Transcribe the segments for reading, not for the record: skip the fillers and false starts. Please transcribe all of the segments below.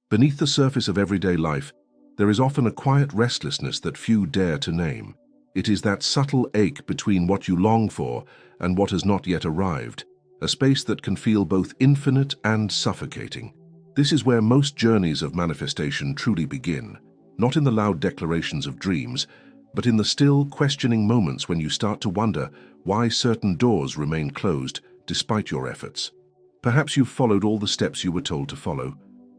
Beneath the surface of everyday life, there is often a quiet restlessness that few dare to name. It is that subtle ache between what you long for and what has not yet arrived, a space that can feel both infinite and suffocating. This is where most journeys of manifestation truly begin, not in the loud declarations of dreams, but in the still, questioning moments when you start to wonder why certain doors remain closed despite your efforts. Perhaps you've followed all the steps you were told to follow,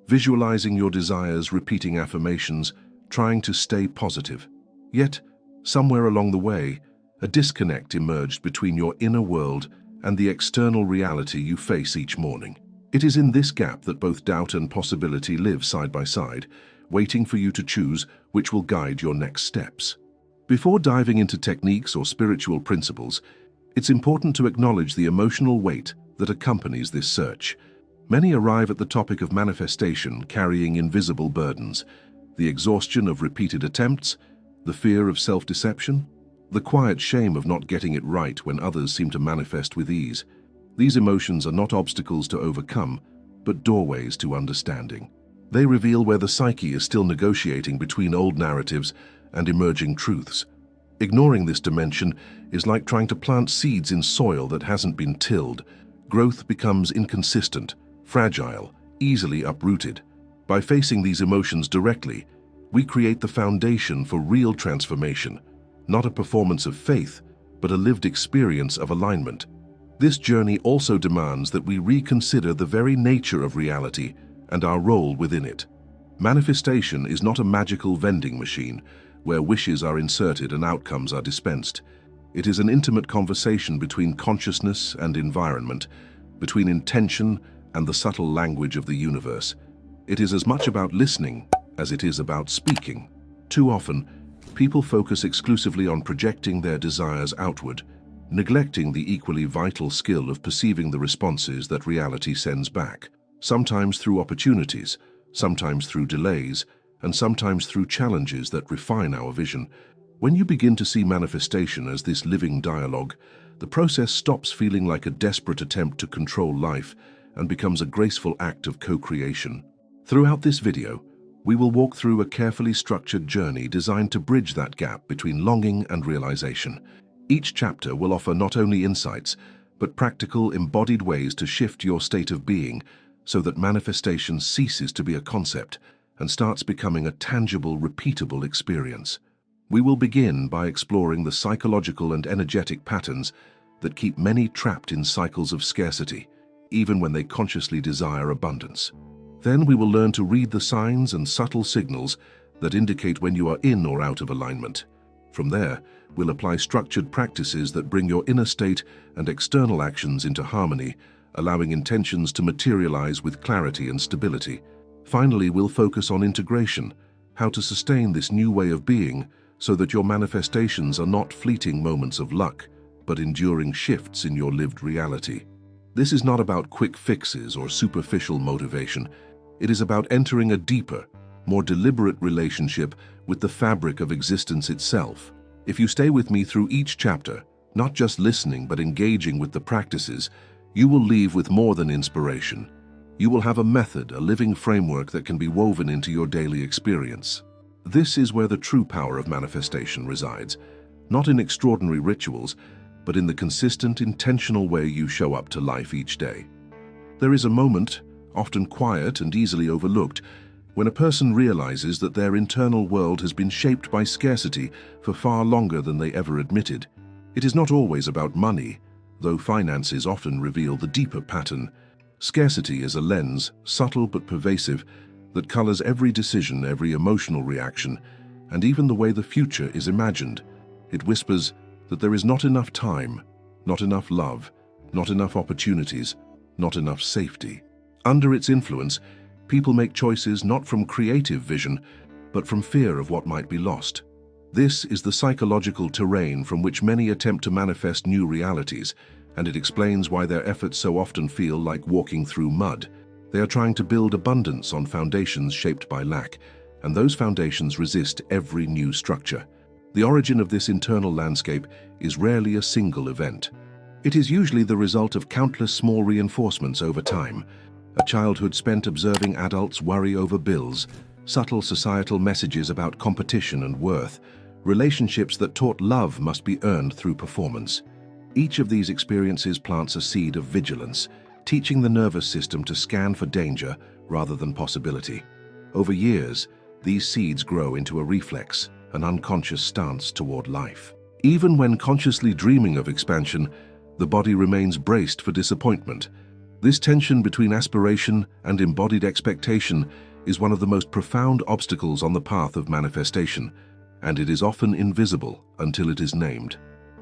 visualizing your desires, repeating affirmations, trying to stay positive. Yet, somewhere along the way, a disconnect emerged between your inner world and the external reality you face each morning. It is in this gap that both doubt and possibility live side by side, waiting for you to choose which will guide your next steps. Before diving into techniques or spiritual principles, it's important to acknowledge the emotional weight that accompanies this search. Many arrive at the topic of manifestation carrying invisible burdens: the exhaustion of repeated attempts, the fear of self-deception, the quiet shame of not getting it right when others seem to manifest with ease. These emotions are not obstacles to overcome, but doorways to understanding. They reveal where the psyche is still negotiating between old narratives and emerging truths. Ignoring this dimension is like trying to plant seeds in soil that hasn't been tilled. Growth becomes inconsistent, fragile, easily uprooted. By facing these emotions directly, we create the foundation for real transformation, not a performance of faith, but a lived experience of alignment. This journey also demands that we reconsider the very nature of reality and our role within it. Manifestation is not a magical vending machine where wishes are inserted and outcomes are dispensed. It is an intimate conversation between consciousness and environment, between intention and the subtle language of the universe. It is as much about listening as it is about speaking. Too often, people focus exclusively on projecting their desires outward, neglecting the equally vital skill of perceiving the responses that reality sends back, sometimes through opportunities, sometimes through delays, and sometimes through challenges that refine our vision. When you begin to see manifestation as this living dialogue, the process stops feeling like a desperate attempt to control life and becomes a graceful act of co-creation. Throughout this video, we will walk through a carefully structured journey designed to bridge that gap between longing and realization. Each chapter will offer not only insights, but practical, embodied ways to shift your state of being so that manifestation ceases to be a concept and starts becoming a tangible, repeatable experience. We will begin by exploring the psychological and energetic patterns that keep many trapped in cycles of scarcity, even when they consciously desire abundance. Then we will learn to read the signs and subtle signals that indicate when you are in or out of alignment. From there, we'll apply structured practices that bring your inner state and external actions into harmony, allowing intentions to materialize with clarity and stability. Finally, we'll focus on integration, how to sustain this new way of being so that your manifestations are not fleeting moments of luck, but enduring shifts in your lived reality. This is not about quick fixes or superficial motivation. It is about entering a deeper, more deliberate relationship with the fabric of existence itself. If you stay with me through each chapter, not just listening but engaging with the practices, you will leave with more than inspiration. You will have a method, a living framework that can be woven into your daily experience. This is where the true power of manifestation resides, not in extraordinary rituals, but in the consistent, intentional way you show up to life each day. There is a moment, often quiet and easily overlooked, when a person realizes that their internal world has been shaped by scarcity for far longer than they ever admitted. It is not always about money, though finances often reveal the deeper pattern. Scarcity is a lens, subtle but pervasive, that colors every decision, every emotional reaction, and even the way the future is imagined. It whispers that there is not enough time, not enough love, not enough opportunities, not enough safety. Under its influence, people make choices not from creative vision, but from fear of what might be lost. This is the psychological terrain from which many attempt to manifest new realities, and it explains why their efforts so often feel like walking through mud. They are trying to build abundance on foundations shaped by lack, and those foundations resist every new structure. The origin of this internal landscape is rarely a single event. It is usually the result of countless small reinforcements over time. A childhood spent observing adults worry over bills, subtle societal messages about competition and worth, relationships that taught love must be earned through performance. Each of these experiences plants a seed of vigilance, teaching the nervous system to scan for danger rather than possibility. Over years, these seeds grow into a reflex, an unconscious stance toward life. Even when consciously dreaming of expansion, the body remains braced for disappointment. This tension between aspiration and embodied expectation is one of the most profound obstacles on the path of manifestation, and it is often invisible until it is named.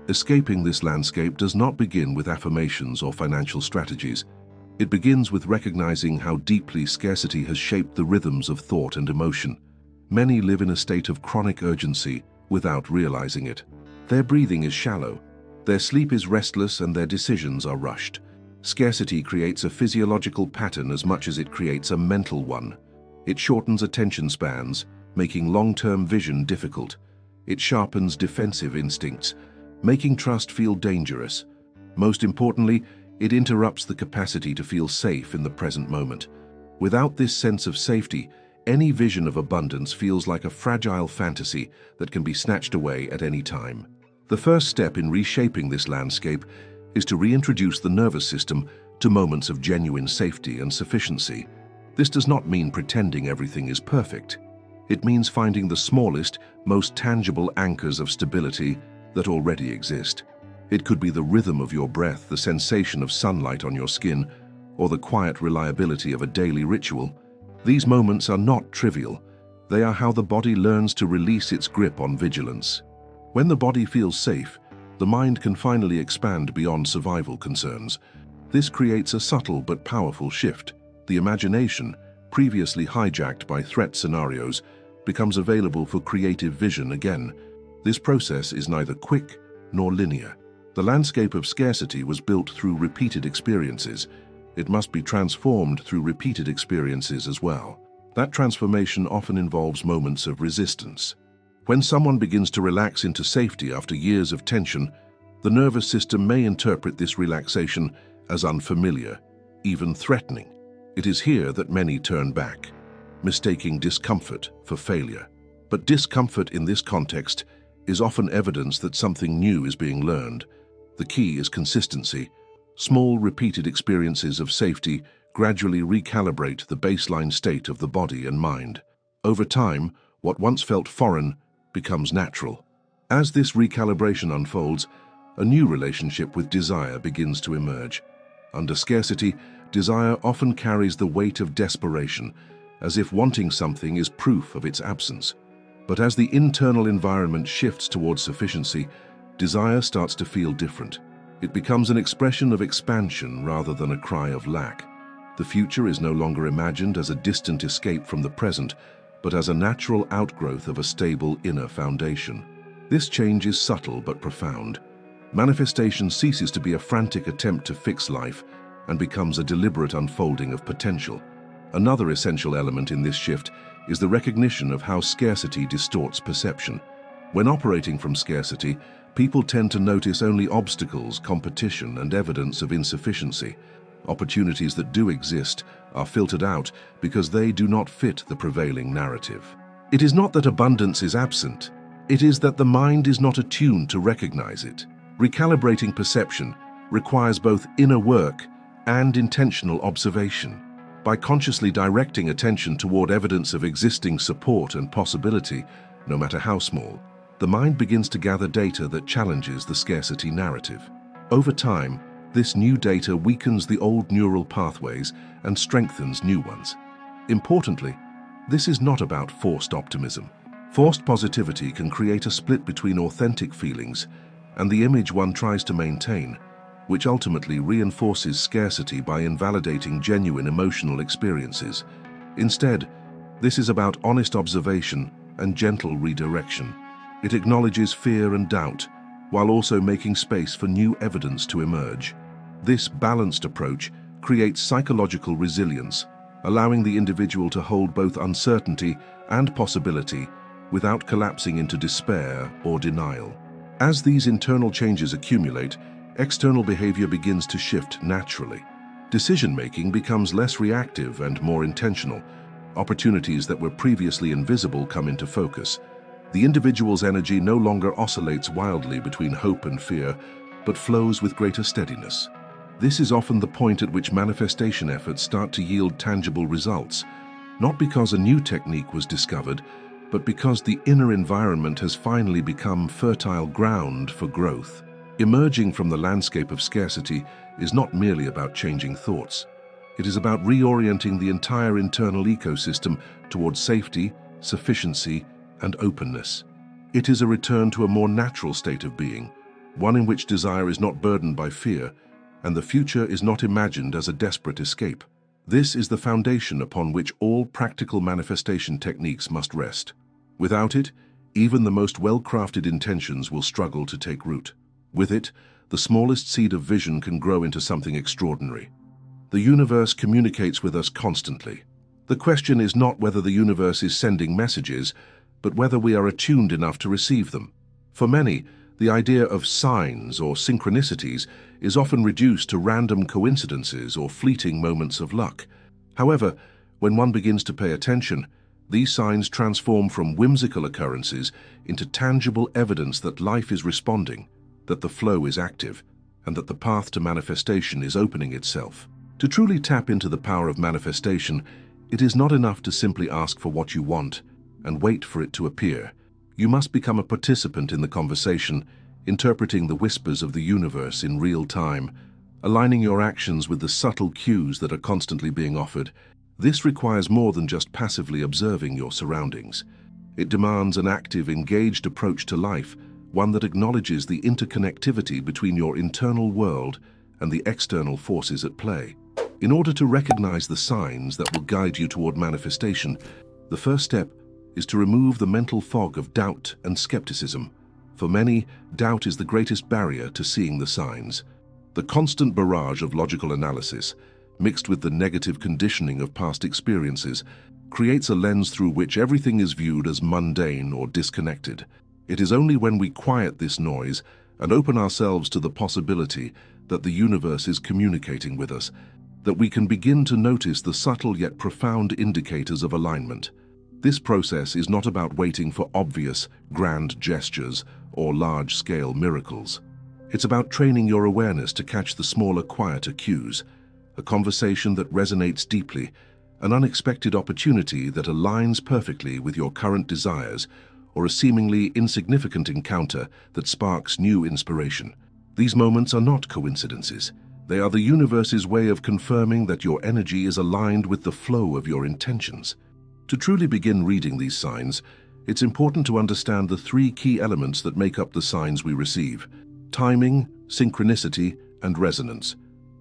Escaping this landscape does not begin with affirmations or financial strategies. It begins with recognizing how deeply scarcity has shaped the rhythms of thought and emotion. Many live in a state of chronic urgency without realizing it. Their breathing is shallow, their sleep is restless, and their decisions are rushed. Scarcity creates a physiological pattern as much as it creates a mental one. It shortens attention spans, making long-term vision difficult. It sharpens defensive instincts, making trust feel dangerous. Most importantly, it interrupts the capacity to feel safe in the present moment. Without this sense of safety, any vision of abundance feels like a fragile fantasy that can be snatched away at any time. The first step in reshaping this landscape is to reintroduce the nervous system to moments of genuine safety and sufficiency. This does not mean pretending everything is perfect. It means finding the smallest, most tangible anchors of stability that already exist. It could be the rhythm of your breath, the sensation of sunlight on your skin, or the quiet reliability of a daily ritual. These moments are not trivial. They are how the body learns to release its grip on vigilance. When the body feels safe, the mind can finally expand beyond survival concerns. This creates a subtle but powerful shift. The imagination, previously hijacked by threat scenarios, becomes available for creative vision again. This process is neither quick nor linear. The landscape of scarcity was built through repeated experiences. It must be transformed through repeated experiences as well. That transformation often involves moments of resistance. When someone begins to relax into safety after years of tension, the nervous system may interpret this relaxation as unfamiliar, even threatening. It is here that many turn back, mistaking discomfort for failure. But discomfort in this context is often evidence that something new is being learned. The key is consistency. Small, repeated experiences of safety gradually recalibrate the baseline state of the body and mind. Over time, what once felt foreign becomes natural. As this recalibration unfolds, a new relationship with desire begins to emerge. Under scarcity, desire often carries the weight of desperation, as if wanting something is proof of its absence. But as the internal environment shifts towards sufficiency, desire starts to feel different. It becomes an expression of expansion rather than a cry of lack. The future is no longer imagined as a distant escape from the present, but as a natural outgrowth of a stable inner foundation. This change is subtle but profound. Manifestation ceases to be a frantic attempt to fix life and becomes a deliberate unfolding of potential. Another essential element in this shift is the recognition of how scarcity distorts perception. When operating from scarcity, people tend to notice only obstacles, competition, and evidence of insufficiency. Opportunities that do exist are filtered out because they do not fit the prevailing narrative. It is not that abundance is absent, it is that the mind is not attuned to recognize it. Recalibrating perception requires both inner work and intentional observation. By consciously directing attention toward evidence of existing support and possibility, no matter how small, the mind begins to gather data that challenges the scarcity narrative. Over time, this new data weakens the old neural pathways and strengthens new ones. Importantly, this is not about forced optimism. Forced positivity can create a split between authentic feelings and the image one tries to maintain, which ultimately reinforces scarcity by invalidating genuine emotional experiences. Instead, this is about honest observation and gentle redirection. It acknowledges fear and doubt, while also making space for new evidence to emerge. This balanced approach creates psychological resilience, allowing the individual to hold both uncertainty and possibility without collapsing into despair or denial. As these internal changes accumulate, external behavior begins to shift naturally. Decision-making becomes less reactive and more intentional. Opportunities that were previously invisible come into focus. The individual's energy no longer oscillates wildly between hope and fear, but flows with greater steadiness. This is often the point at which manifestation efforts start to yield tangible results, not because a new technique was discovered, but because the inner environment has finally become fertile ground for growth. Emerging from the landscape of scarcity is not merely about changing thoughts. It is about reorienting the entire internal ecosystem towards safety, sufficiency, and openness. It is a return to a more natural state of being, one in which desire is not burdened by fear, and the future is not imagined as a desperate escape. This is the foundation upon which all practical manifestation techniques must rest. Without it, even the most well-crafted intentions will struggle to take root. With it, the smallest seed of vision can grow into something extraordinary. The universe communicates with us constantly. The question is not whether the universe is sending messages, but whether we are attuned enough to receive them. For many, the idea of signs or synchronicities is often reduced to random coincidences or fleeting moments of luck. However, when one begins to pay attention, these signs transform from whimsical occurrences into tangible evidence that life is responding, that the flow is active, and that the path to manifestation is opening itself. To truly tap into the power of manifestation, it is not enough to simply ask for what you want and wait for it to appear. You must become a participant in the conversation, interpreting the whispers of the universe in real time, aligning your actions with the subtle cues that are constantly being offered. This requires more than just passively observing your surroundings. It demands an active, engaged approach to life, one that acknowledges the interconnectivity between your internal world and the external forces at play. In order to recognize the signs that will guide you toward manifestation, the first step is to remove the mental fog of doubt and skepticism. For many, doubt is the greatest barrier to seeing the signs. The constant barrage of logical analysis, mixed with the negative conditioning of past experiences, creates a lens through which everything is viewed as mundane or disconnected. It is only when we quiet this noise and open ourselves to the possibility that the universe is communicating with us that we can begin to notice the subtle yet profound indicators of alignment. This process is not about waiting for obvious, grand gestures or large-scale miracles. It's about training your awareness to catch the smaller, quieter cues, a conversation that resonates deeply, an unexpected opportunity that aligns perfectly with your current desires, or a seemingly insignificant encounter that sparks new inspiration. These moments are not coincidences. They are the universe's way of confirming that your energy is aligned with the flow of your intentions. To truly begin reading these signs, it's important to understand the three key elements that make up the signs we receive: timing, synchronicity, and resonance.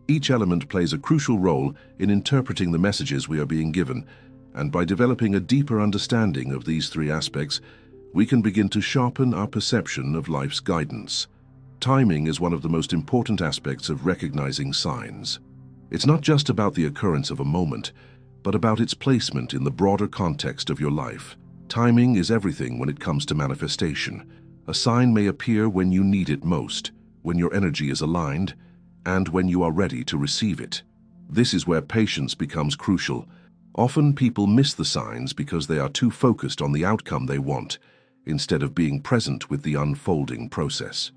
Each element plays a crucial role in interpreting the messages we are being given, and by developing a deeper understanding of these three aspects, we can begin to sharpen our perception of life's guidance. Timing is one of the most important aspects of recognizing signs. It's not just about the occurrence of a moment, but about its placement in the broader context of your life. Timing is everything when it comes to manifestation. A sign may appear when you need it most, when your energy is aligned, and when you are ready to receive it. This is where patience becomes crucial. Often people miss the signs because they are too focused on the outcome they want, instead of being present with the unfolding process.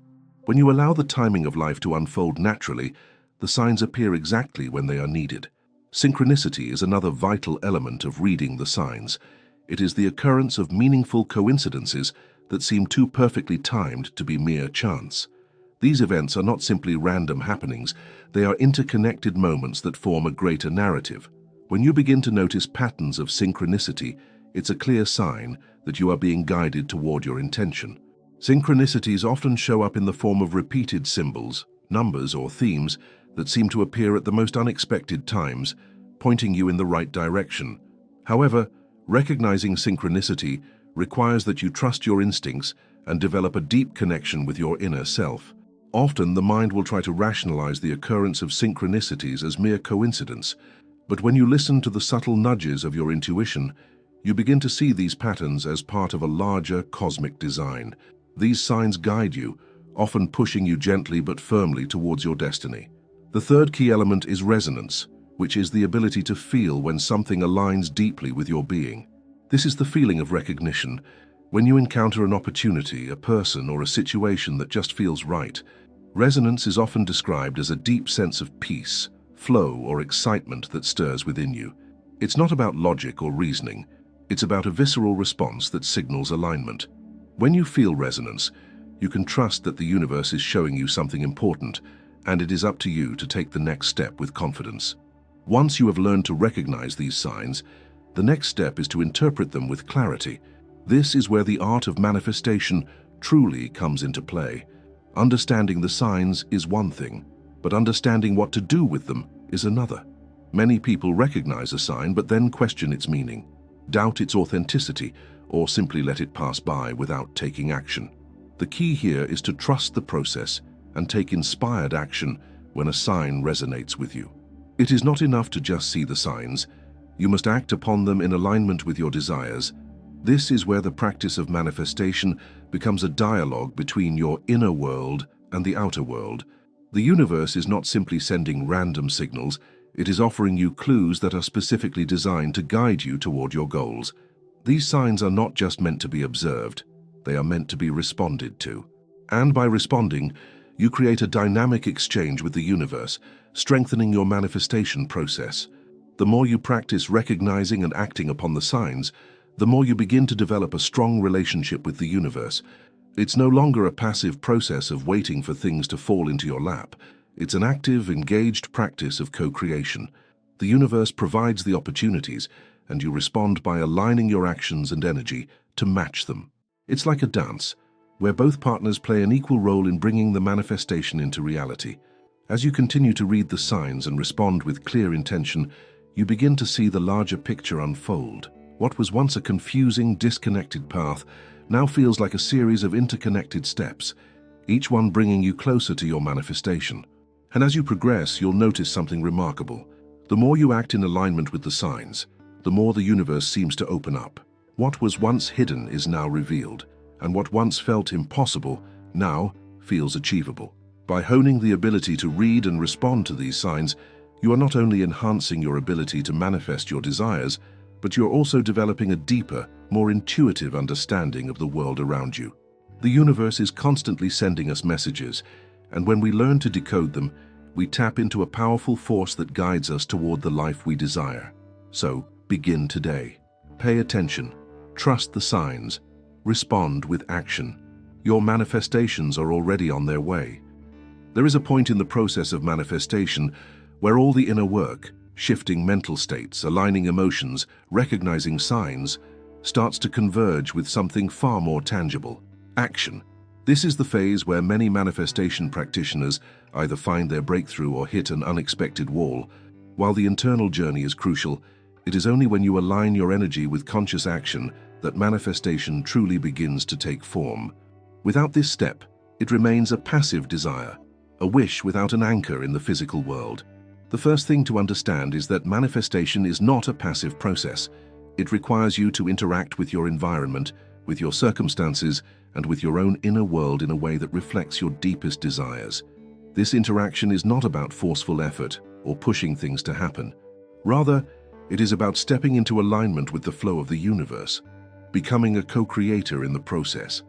When you allow the timing of life to unfold naturally, the signs appear exactly when they are needed. Synchronicity is another vital element of reading the signs. It is the occurrence of meaningful coincidences that seem too perfectly timed to be mere chance. These events are not simply random happenings, they are interconnected moments that form a greater narrative. When you begin to notice patterns of synchronicity, it's a clear sign that you are being guided toward your intention. Synchronicities often show up in the form of repeated symbols, numbers, or themes that seem to appear at the most unexpected times, pointing you in the right direction. However, recognizing synchronicity requires that you trust your instincts and develop a deep connection with your inner self. Often, the mind will try to rationalize the occurrence of synchronicities as mere coincidence, but when you listen to the subtle nudges of your intuition, you begin to see these patterns as part of a larger cosmic design. These signs guide you, often pushing you gently but firmly towards your destiny. The third key element is resonance, which is the ability to feel when something aligns deeply with your being. This is the feeling of recognition. When you encounter an opportunity, a person, or a situation that just feels right, resonance is often described as a deep sense of peace, flow, or excitement that stirs within you. It's not about logic or reasoning. It's about a visceral response that signals alignment. When you feel resonance, you can trust that the universe is showing you something important, and it is up to you to take the next step with confidence. Once you have learned to recognize these signs, the next step is to interpret them with clarity. This is where the art of manifestation truly comes into play. Understanding the signs is one thing, but understanding what to do with them is another. Many people recognize a sign but then question its meaning, doubt its authenticity, or simply let it pass by without taking action. The key here is to trust the process and take inspired action when a sign resonates with you. It is not enough to just see the signs. You must act upon them in alignment with your desires. This is where the practice of manifestation becomes a dialogue between your inner world and the outer world. The universe is not simply sending random signals, it is offering you clues that are specifically designed to guide you toward your goals. These signs are not just meant to be observed, they are meant to be responded to. And by responding, you create a dynamic exchange with the universe, strengthening your manifestation process. The more you practice recognizing and acting upon the signs, the more you begin to develop a strong relationship with the universe. It's no longer a passive process of waiting for things to fall into your lap. It's an active, engaged practice of co-creation. The universe provides the opportunities, and you respond by aligning your actions and energy to match them. It's like a dance, where both partners play an equal role in bringing the manifestation into reality. As you continue to read the signs and respond with clear intention, you begin to see the larger picture unfold. What was once a confusing, disconnected path now feels like a series of interconnected steps, each one bringing you closer to your manifestation. And as you progress, you'll notice something remarkable. The more you act in alignment with the signs, the more the universe seems to open up. What was once hidden is now revealed, and what once felt impossible now feels achievable. By honing the ability to read and respond to these signs, you are not only enhancing your ability to manifest your desires, but you're also developing a deeper, more intuitive understanding of the world around you. The universe is constantly sending us messages, and when we learn to decode them, we tap into a powerful force that guides us toward the life we desire. So, begin today. Pay attention, trust the signs, respond with action. Your manifestations are already on their way. There is a point in the process of manifestation where all the inner work, shifting mental states, aligning emotions, recognizing signs, starts to converge with something far more tangible: action. This is the phase where many manifestation practitioners either find their breakthrough or hit an unexpected wall. While the internal journey is crucial, it is only when you align your energy with conscious action that manifestation truly begins to take form. Without this step, it remains a passive desire, a wish without an anchor in the physical world. The first thing to understand is that manifestation is not a passive process. It requires you to interact with your environment, with your circumstances, and with your own inner world in a way that reflects your deepest desires. This interaction is not about forceful effort or pushing things to happen. Rather, it is about stepping into alignment with the flow of the universe, becoming a co-creator in the process.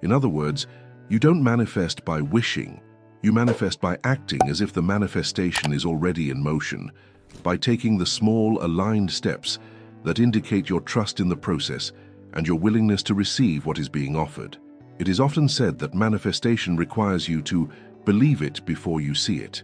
In other words, you don't manifest by wishing. You manifest by acting as if the manifestation is already in motion, by taking the small, aligned steps that indicate your trust in the process and your willingness to receive what is being offered. It is often said that manifestation requires you to believe it before you see it.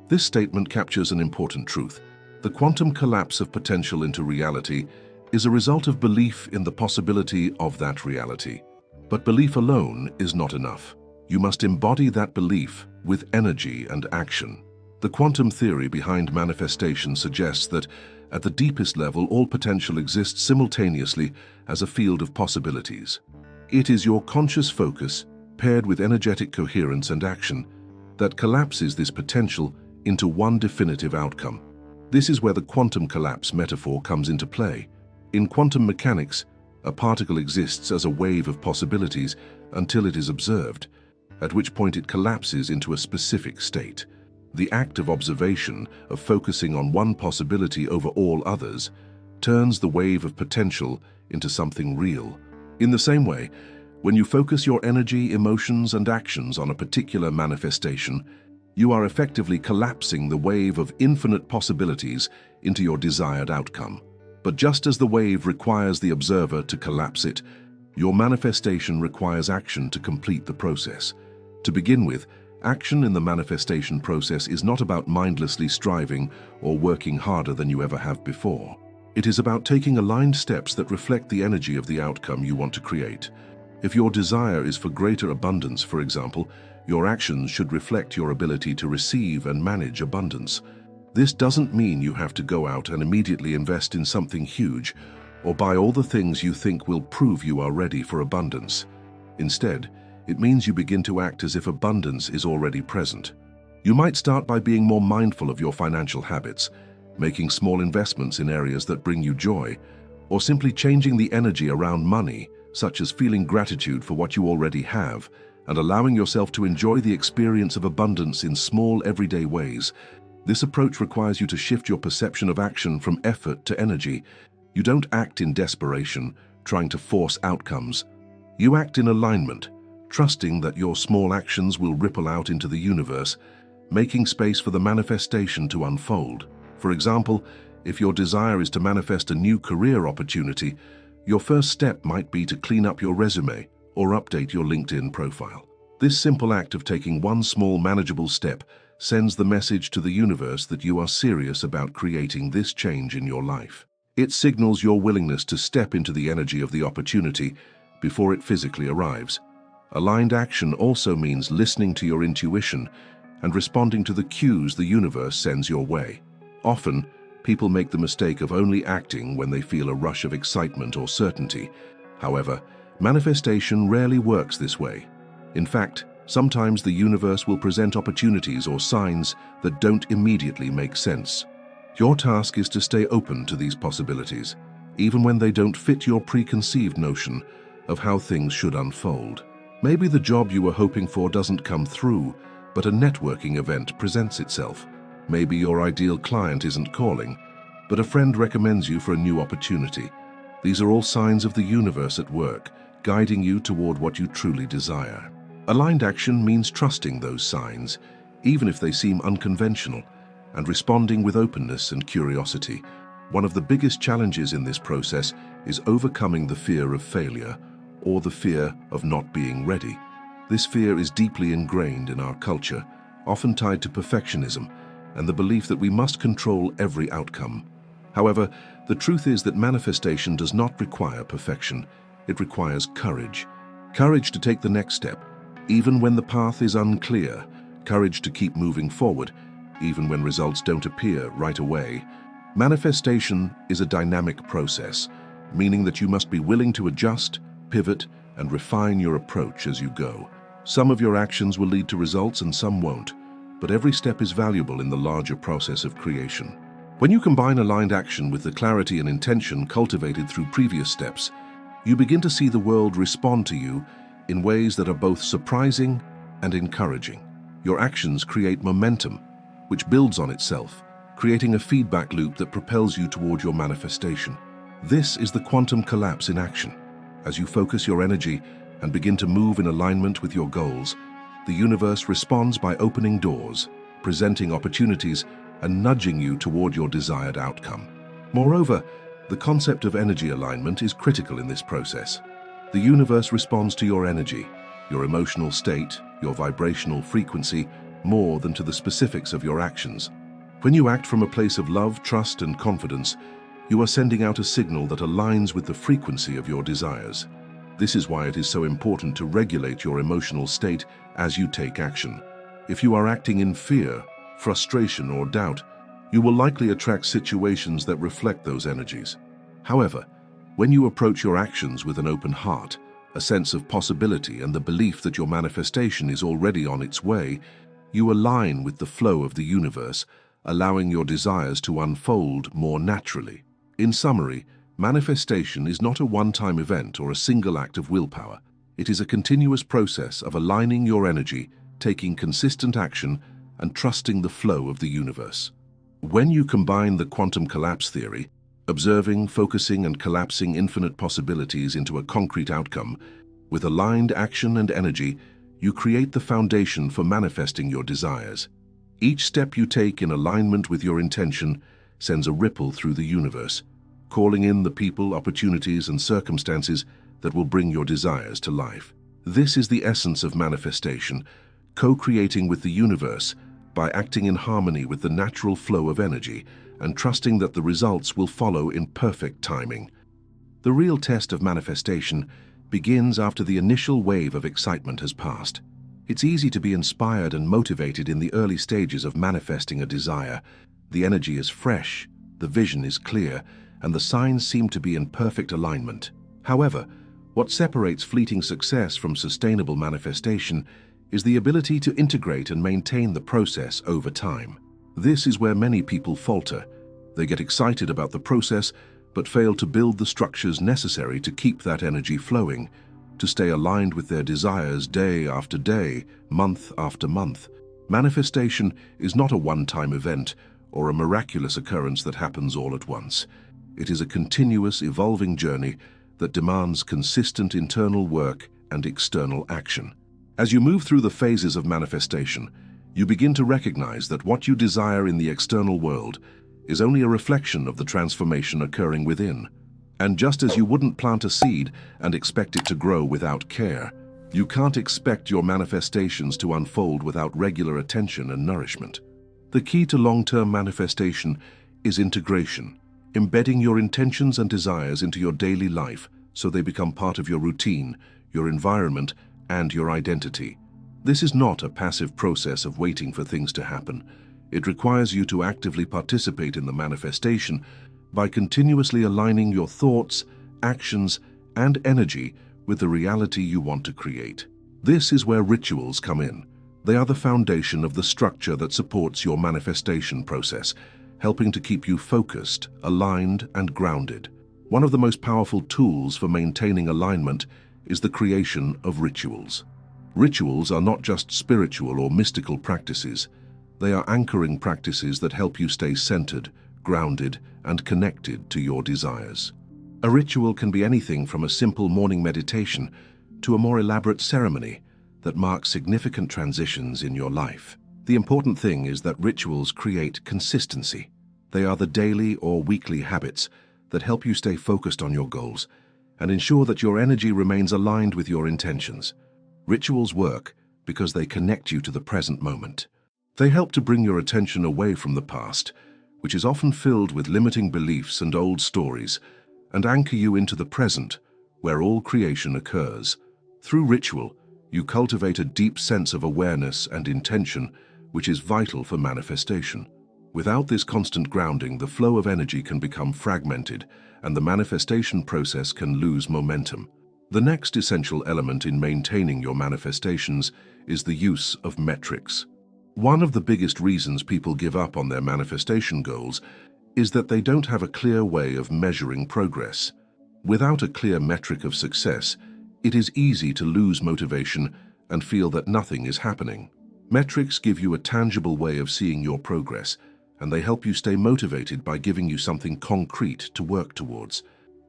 This statement captures an important truth. The quantum collapse of potential into reality is a result of belief in the possibility of that reality. But belief alone is not enough. You must embody that belief with energy and action. The quantum theory behind manifestation suggests that, at the deepest level, all potential exists simultaneously as a field of possibilities. It is your conscious focus, paired with energetic coherence and action, that collapses this potential into one definitive outcome. This is where the quantum collapse metaphor comes into play. In quantum mechanics, a particle exists as a wave of possibilities until it is observed, at which point it collapses into a specific state. The act of observation, of focusing on one possibility over all others, turns the wave of potential into something real. In the same way, when you focus your energy, emotions, and actions on a particular manifestation, you are effectively collapsing the wave of infinite possibilities into your desired outcome. But just as the wave requires the observer to collapse it, your manifestation requires action to complete the process. To begin with, action in the manifestation process is not about mindlessly striving or working harder than you ever have before. It is about taking aligned steps that reflect the energy of the outcome you want to create. If your desire is for greater abundance, for example, your actions should reflect your ability to receive and manage abundance. This doesn't mean you have to go out and immediately invest in something huge or buy all the things you think will prove you are ready for abundance. Instead, it means you begin to act as if abundance is already present. You might start by being more mindful of your financial habits, making small investments in areas that bring you joy, or simply changing the energy around money, such as feeling gratitude for what you already have and allowing yourself to enjoy the experience of abundance in small, everyday ways. This approach requires you to shift your perception of action from effort to energy. You don't act in desperation, trying to force outcomes. You act in alignment, trusting that your small actions will ripple out into the universe, making space for the manifestation to unfold. For example, if your desire is to manifest a new career opportunity, your first step might be to clean up your resume or update your LinkedIn profile. This simple act of taking one small manageable step sends the message to the universe that you are serious about creating this change in your life. It signals your willingness to step into the energy of the opportunity before it physically arrives. Aligned action also means listening to your intuition and responding to the cues the universe sends your way. Often, people make the mistake of only acting when they feel a rush of excitement or certainty. However, manifestation rarely works this way. In fact, sometimes the universe will present opportunities or signs that don't immediately make sense. Your task is to stay open to these possibilities, even when they don't fit your preconceived notion of how things should unfold. Maybe the job you were hoping for doesn't come through, but a networking event presents itself. Maybe your ideal client isn't calling, but a friend recommends you for a new opportunity. These are all signs of the universe at work, guiding you toward what you truly desire. Aligned action means trusting those signs, even if they seem unconventional, and responding with openness and curiosity. One of the biggest challenges in this process is overcoming the fear of failure, or the fear of not being ready. This fear is deeply ingrained in our culture, often tied to perfectionism and the belief that we must control every outcome. However, the truth is that manifestation does not require perfection. It requires courage. Courage to take the next step, even when the path is unclear. Courage to keep moving forward, even when results don't appear right away. Manifestation is a dynamic process, meaning that you must be willing to adjust, pivot, and refine your approach as you go. Some of your actions will lead to results and some won't, but every step is valuable in the larger process of creation. When you combine aligned action with the clarity and intention cultivated through previous steps, you begin to see the world respond to you in ways that are both surprising and encouraging. Your actions create momentum, which builds on itself, creating a feedback loop that propels you toward your manifestation. This is the quantum collapse in action. As you focus your energy and begin to move in alignment with your goals, the universe responds by opening doors, presenting opportunities, and nudging you toward your desired outcome. Moreover, the concept of energy alignment is critical in this process. The universe responds to your energy, your emotional state, your vibrational frequency, more than to the specifics of your actions. When you act from a place of love, trust, and confidence, you are sending out a signal that aligns with the frequency of your desires. This is why it is so important to regulate your emotional state as you take action. If you are acting in fear, frustration, or doubt, you will likely attract situations that reflect those energies. However, when you approach your actions with an open heart, a sense of possibility, and the belief that your manifestation is already on its way, you align with the flow of the universe, allowing your desires to unfold more naturally. In summary, manifestation is not a one-time event or a single act of willpower. It is a continuous process of aligning your energy, taking consistent action, and trusting the flow of the universe. When you combine the quantum collapse theory, observing, focusing, and collapsing infinite possibilities into a concrete outcome, with aligned action and energy, you create the foundation for manifesting your desires. Each step you take in alignment with your intention sends a ripple through the universe, calling in the people, opportunities, and circumstances that will bring your desires to life. This is the essence of manifestation, co-creating with the universe by acting in harmony with the natural flow of energy and trusting that the results will follow in perfect timing. The real test of manifestation begins after the initial wave of excitement has passed. It's easy to be inspired and motivated in the early stages of manifesting a desire. The energy is fresh, the vision is clear, and the signs seem to be in perfect alignment. However, what separates fleeting success from sustainable manifestation is the ability to integrate and maintain the process over time. This is where many people falter. They get excited about the process, but fail to build the structures necessary to keep that energy flowing, to stay aligned with their desires day after day, month after month. Manifestation is not a one-time event or a miraculous occurrence that happens all at once. It is a continuous, evolving journey that demands consistent internal work and external action. As you move through the phases of manifestation, you begin to recognize that what you desire in the external world is only a reflection of the transformation occurring within. And just as you wouldn't plant a seed and expect it to grow without care, you can't expect your manifestations to unfold without regular attention and nourishment. The key to long-term manifestation is integration, embedding your intentions and desires into your daily life so they become part of your routine, your environment, and your identity. This is not a passive process of waiting for things to happen. It requires you to actively participate in the manifestation by continuously aligning your thoughts, actions, and energy with the reality you want to create. This is where rituals come in. They are the foundation of the structure that supports your manifestation process, helping to keep you focused, aligned, and grounded. One of the most powerful tools for maintaining alignment is the creation of rituals. Rituals are not just spiritual or mystical practices. They are anchoring practices that help you stay centered, grounded, and connected to your desires. A ritual can be anything from a simple morning meditation to a more elaborate ceremony that marks significant transitions in your life. The important thing is that rituals create consistency. They are the daily or weekly habits that help you stay focused on your goals and ensure that your energy remains aligned with your intentions. Rituals work because they connect you to the present moment. They help to bring your attention away from the past, which is often filled with limiting beliefs and old stories, and anchor you into the present, where all creation occurs. Through ritual, you cultivate a deep sense of awareness and intention, which is vital for manifestation. Without this constant grounding, the flow of energy can become fragmented, and the manifestation process can lose momentum. The next essential element in maintaining your manifestations is the use of metrics. One of the biggest reasons people give up on their manifestation goals is that they don't have a clear way of measuring progress. Without a clear metric of success, it is easy to lose motivation and feel that nothing is happening. Metrics give you a tangible way of seeing your progress, and they help you stay motivated by giving you something concrete to work towards.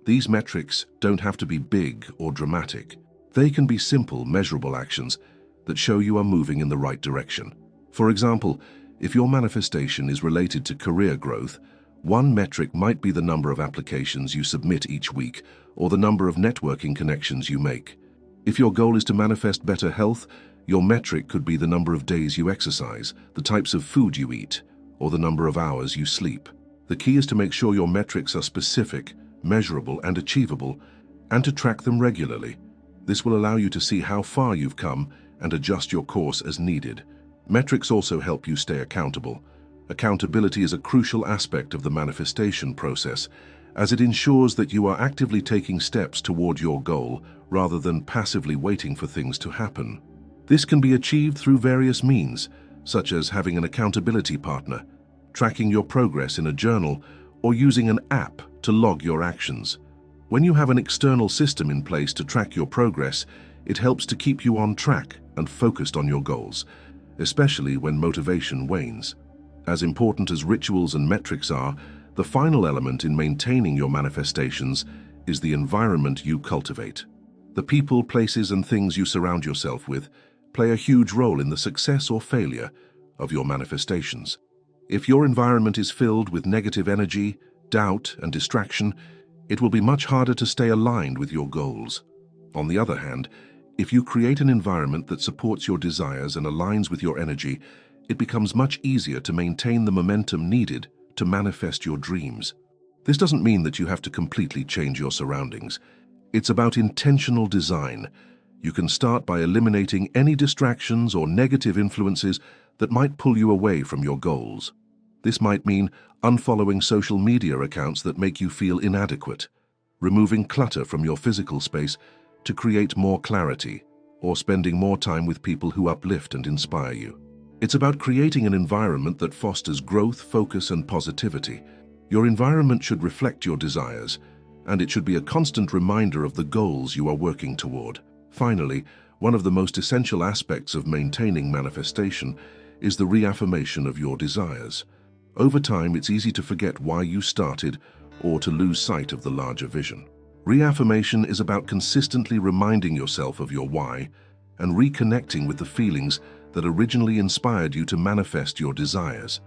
These metrics don't have to be big or dramatic. They can be simple, measurable actions that show you are moving in the right direction. For example, if your manifestation is related to career growth, one metric might be the number of applications you submit each week or the number of networking connections you make. If your goal is to manifest better health, your metric could be the number of days you exercise, the types of food you eat, or the number of hours you sleep. The key is to make sure your metrics are specific, measurable, and achievable, and to track them regularly. This will allow you to see how far you've come and adjust your course as needed. Metrics also help you stay accountable. Accountability is a crucial aspect of the manifestation process, as it ensures that you are actively taking steps toward your goal rather than passively waiting for things to happen. This can be achieved through various means, such as having an accountability partner, tracking your progress in a journal, or using an app to log your actions. When you have an external system in place to track your progress, it helps to keep you on track and focused on your goals. especially when motivation wanes. As important as rituals and metrics are, the final element in maintaining your manifestations is the environment you cultivate. The people, places, and things you surround yourself with play a huge role in the success or failure of your manifestations. If your environment is filled with negative energy, doubt, and distraction, it will be much harder to stay aligned with your goals. On the other hand, if you create an environment that supports your desires and aligns with your energy, it becomes much easier to maintain the momentum needed to manifest your dreams. This doesn't mean that you have to completely change your surroundings. It's about intentional design. You can start by eliminating any distractions or negative influences that might pull you away from your goals. This might mean unfollowing social media accounts that make you feel inadequate, removing clutter from your physical space to create more clarity, or spending more time with people who uplift and inspire you. It's about creating an environment that fosters growth, focus, and positivity. Your environment should reflect your desires, and it should be a constant reminder of the goals you are working toward. Finally, one of the most essential aspects of maintaining manifestation is the reaffirmation of your desires. Over time, it's easy to forget why you started or to lose sight of the larger vision. Reaffirmation is about consistently reminding yourself of your why and reconnecting with the feelings that originally inspired you to manifest your desires.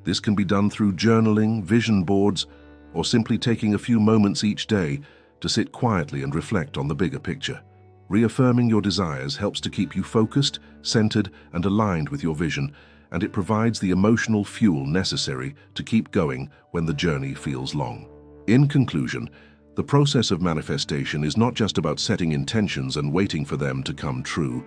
This can be done through journaling, vision boards, or simply taking a few moments each day to sit quietly and reflect on the bigger picture. Reaffirming your desires helps to keep you focused, centered, and aligned with your vision, and it provides the emotional fuel necessary to keep going when the journey feels long. In conclusion, the process of manifestation is not just about setting intentions and waiting for them to come true.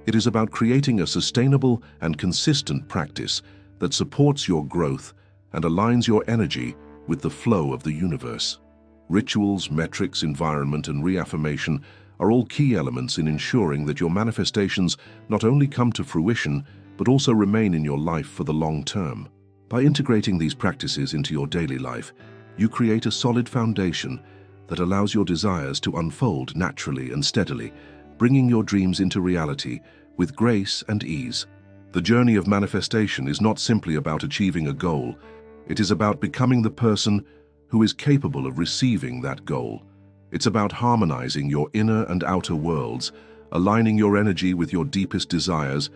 It is about creating a sustainable and consistent practice that supports your growth and aligns your energy with the flow of the universe. Rituals, metrics, environment, and reaffirmation are all key elements in ensuring that your manifestations not only come to fruition, but also remain in your life for the long term. By integrating these practices into your daily life, you create a solid foundation that allows your desires to unfold naturally and steadily, bringing your dreams into reality with grace and ease. The journey of manifestation is not simply about achieving a goal. It is about becoming the person who is capable of receiving that goal. It's about harmonizing your inner and outer worlds, aligning your energy with your deepest desires,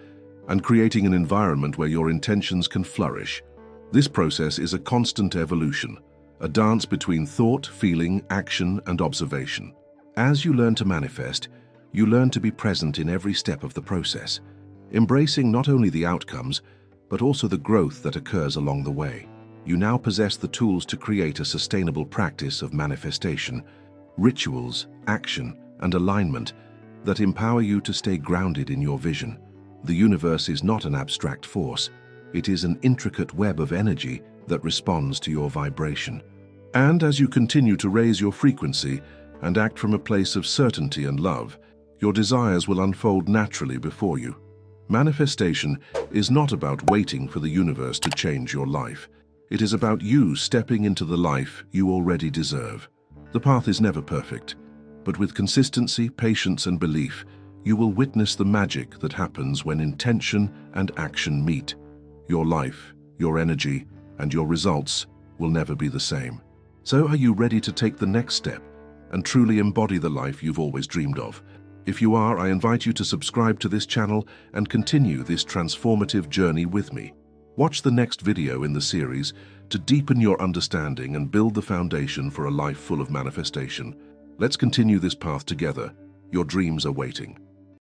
and creating an environment where your intentions can flourish. This process is a constant evolution, a dance between thought, feeling, action, and observation. As you learn to manifest, you learn to be present in every step of the process, embracing not only the outcomes, but also the growth that occurs along the way. You now possess the tools to create a sustainable practice of manifestation, rituals, action, and alignment that empower you to stay grounded in your vision. The universe is not an abstract force. It is an intricate web of energy that responds to your vibration. And as you continue to raise your frequency and act from a place of certainty and love, your desires will unfold naturally before you. Manifestation is not about waiting for the universe to change your life. It is about you stepping into the life you already deserve. The path is never perfect, but with consistency, patience, and belief, you will witness the magic that happens when intention and action meet. Your life, your energy, and your results will never be the same. So are you ready to take the next step and truly embody the life you've always dreamed of? If you are, I invite you to subscribe to this channel and continue this transformative journey with me. Watch the next video in the series to deepen your understanding and build the foundation for a life full of manifestation. Let's continue this path together. Your dreams are waiting.